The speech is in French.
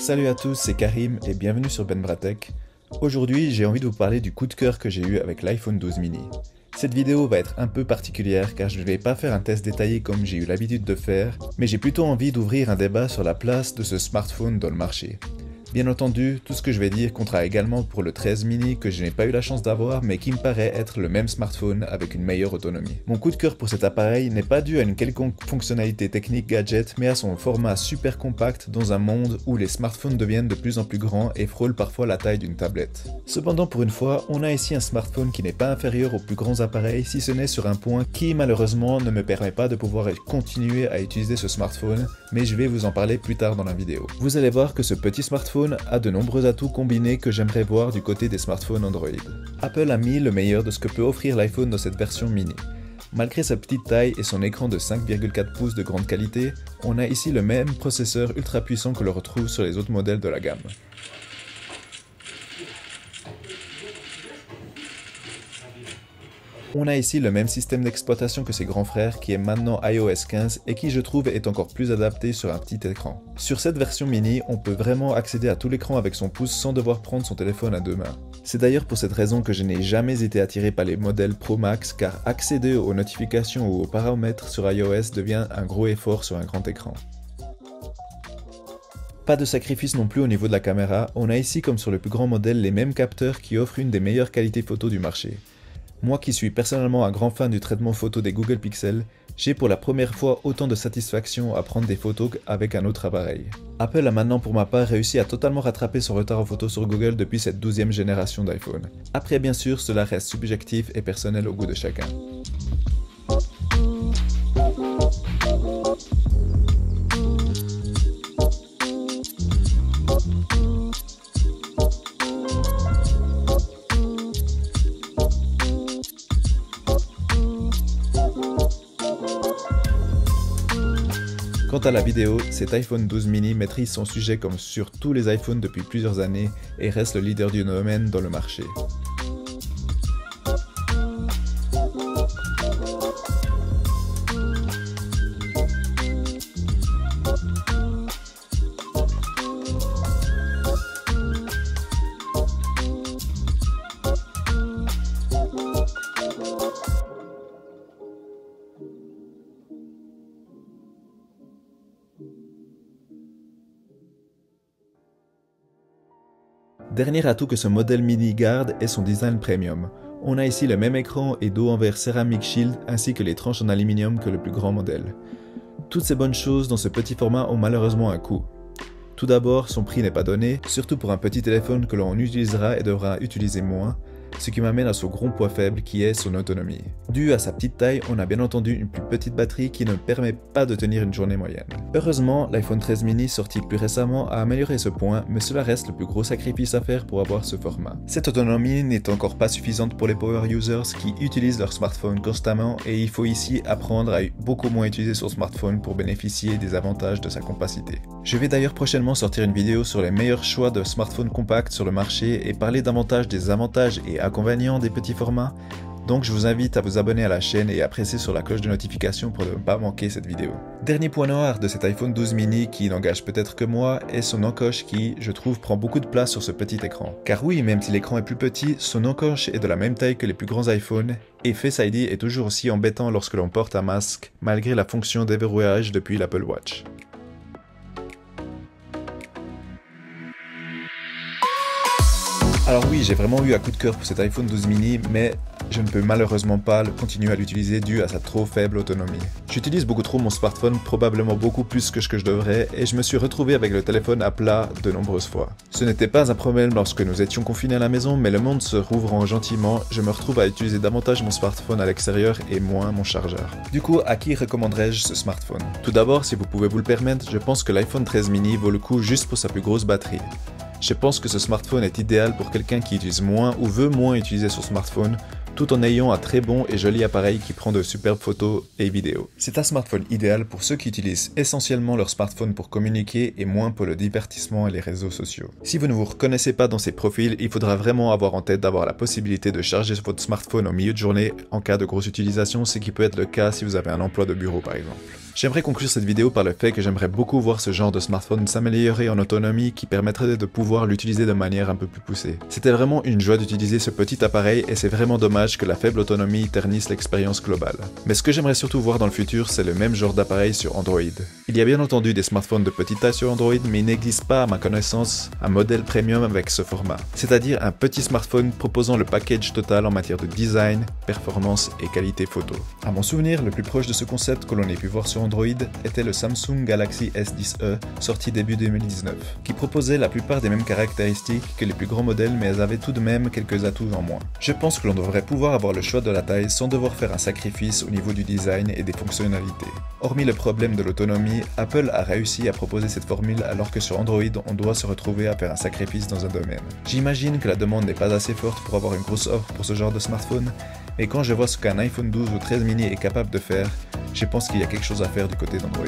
Salut à tous, c'est Karim et bienvenue sur Benbratech. Aujourd'hui, j'ai envie de vous parler du coup de cœur que j'ai eu avec l'iPhone 12 mini. Cette vidéo va être un peu particulière car je ne vais pas faire un test détaillé comme j'ai eu l'habitude de faire, mais j'ai plutôt envie d'ouvrir un débat sur la place de ce smartphone dans le marché. Bien entendu, tout ce que je vais dire comptera également pour le 13 mini que je n'ai pas eu la chance d'avoir mais qui me paraît être le même smartphone avec une meilleure autonomie. Mon coup de cœur pour cet appareil n'est pas dû à une quelconque fonctionnalité technique gadget mais à son format super compact dans un monde où les smartphones deviennent de plus en plus grands et frôlent parfois la taille d'une tablette. Cependant pour une fois, on a ici un smartphone qui n'est pas inférieur aux plus grands appareils si ce n'est sur un point qui malheureusement ne me permet pas de pouvoir continuer à utiliser ce smartphone, mais je vais vous en parler plus tard dans la vidéo. Vous allez voir que ce petit smartphone a de nombreux atouts combinés que j'aimerais voir du côté des smartphones Android. Apple a mis le meilleur de ce que peut offrir l'iPhone dans cette version mini. Malgré sa petite taille et son écran de 5,4 pouces de grande qualité, on a ici le même processeur ultra puissant que l'on retrouve sur les autres modèles de la gamme. On a ici le même système d'exploitation que ses grands frères qui est maintenant iOS 15 et qui je trouve est encore plus adapté sur un petit écran. Sur cette version mini, on peut vraiment accéder à tout l'écran avec son pouce sans devoir prendre son téléphone à deux mains. C'est d'ailleurs pour cette raison que je n'ai jamais été attiré par les modèles Pro Max car accéder aux notifications ou aux paramètres sur iOS devient un gros effort sur un grand écran. Pas de sacrifice non plus au niveau de la caméra, on a ici comme sur le plus grand modèle les mêmes capteurs qui offrent une des meilleures qualités photo du marché. Moi qui suis personnellement un grand fan du traitement photo des Google Pixel, j'ai pour la première fois autant de satisfaction à prendre des photos qu'avec un autre appareil. Apple a maintenant pour ma part réussi à totalement rattraper son retard en photo sur Google depuis cette 12e génération d'iPhone. Après bien sûr, cela reste subjectif et personnel au goût de chacun. Quant à la vidéo, cet iPhone 12 mini maîtrise son sujet comme sur tous les iPhones depuis plusieurs années et reste le leader du domaine dans le marché. Dernier atout que ce modèle mini garde est son design premium. On a ici le même écran et dos en verre Ceramic Shield ainsi que les tranches en aluminium que le plus grand modèle. Toutes ces bonnes choses dans ce petit format ont malheureusement un coût. Tout d'abord, son prix n'est pas donné, surtout pour un petit téléphone que l'on utilisera et devra utiliser moins, ce qui m'amène à son gros point faible qui est son autonomie. Dû à sa petite taille, on a bien entendu une plus petite batterie qui ne permet pas de tenir une journée moyenne. Heureusement, l'iPhone 13 mini sorti plus récemment a amélioré ce point, mais cela reste le plus gros sacrifice à faire pour avoir ce format. Cette autonomie n'est encore pas suffisante pour les power users qui utilisent leur smartphone constamment et il faut ici apprendre à beaucoup moins utiliser son smartphone pour bénéficier des avantages de sa compacité. Je vais d'ailleurs prochainement sortir une vidéo sur les meilleurs choix de smartphones compacts sur le marché et parler davantage des avantages et inconvénients des petits formats, donc je vous invite à vous abonner à la chaîne et à presser sur la cloche de notification pour ne pas manquer cette vidéo. Dernier point noir de cet iPhone 12 mini qui n'engage peut-être que moi est son encoche qui, je trouve, prend beaucoup de place sur ce petit écran. Car oui, même si l'écran est plus petit, son encoche est de la même taille que les plus grands iPhones et Face ID est toujours aussi embêtant lorsque l'on porte un masque malgré la fonction déverrouillage depuis l'Apple Watch. Alors oui, j'ai vraiment eu un coup de cœur pour cet iPhone 12 mini, mais je ne peux malheureusement pas continuer à l'utiliser dû à sa trop faible autonomie. J'utilise beaucoup trop mon smartphone, probablement beaucoup plus que ce que je devrais, et je me suis retrouvé avec le téléphone à plat de nombreuses fois. Ce n'était pas un problème lorsque nous étions confinés à la maison, mais le monde se rouvrant gentiment, je me retrouve à utiliser davantage mon smartphone à l'extérieur et moins mon chargeur. Du coup, à qui recommanderais-je ce smartphone? Tout d'abord, si vous pouvez vous le permettre, je pense que l'iPhone 13 mini vaut le coup juste pour sa plus grosse batterie. Je pense que ce smartphone est idéal pour quelqu'un qui utilise moins ou veut moins utiliser son smartphone, tout en ayant un très bon et joli appareil qui prend de superbes photos et vidéos. C'est un smartphone idéal pour ceux qui utilisent essentiellement leur smartphone pour communiquer et moins pour le divertissement et les réseaux sociaux. Si vous ne vous reconnaissez pas dans ces profils, il faudra vraiment avoir en tête d'avoir la possibilité de charger votre smartphone au milieu de journée en cas de grosse utilisation, ce qui peut être le cas si vous avez un emploi de bureau par exemple. J'aimerais conclure cette vidéo par le fait que j'aimerais beaucoup voir ce genre de smartphone s'améliorer en autonomie qui permettrait de pouvoir l'utiliser de manière un peu plus poussée. C'était vraiment une joie d'utiliser ce petit appareil et c'est vraiment dommage que la faible autonomie ternisse l'expérience globale. Mais ce que j'aimerais surtout voir dans le futur, c'est le même genre d'appareil sur Android. Il y a bien entendu des smartphones de petite taille sur Android, mais il n'existe pas à ma connaissance un modèle premium avec ce format. C'est-à-dire un petit smartphone proposant le package total en matière de design, performance et qualité photo. À mon souvenir, le plus proche de ce concept que l'on ait pu voir sur Android était le Samsung Galaxy S10e sorti début 2019, qui proposait la plupart des mêmes caractéristiques que les plus grands modèles mais avait tout de même quelques atouts en moins. Je pense que l'on devrait pouvoir avoir le choix de la taille sans devoir faire un sacrifice au niveau du design et des fonctionnalités. Hormis le problème de l'autonomie, Apple a réussi à proposer cette formule alors que sur Android on doit se retrouver à faire un sacrifice dans un domaine. J'imagine que la demande n'est pas assez forte pour avoir une grosse offre pour ce genre de smartphone, mais quand je vois ce qu'un iPhone 12 ou 13 mini est capable de faire, je pense qu'il y a quelque chose à faire du côté d'Android.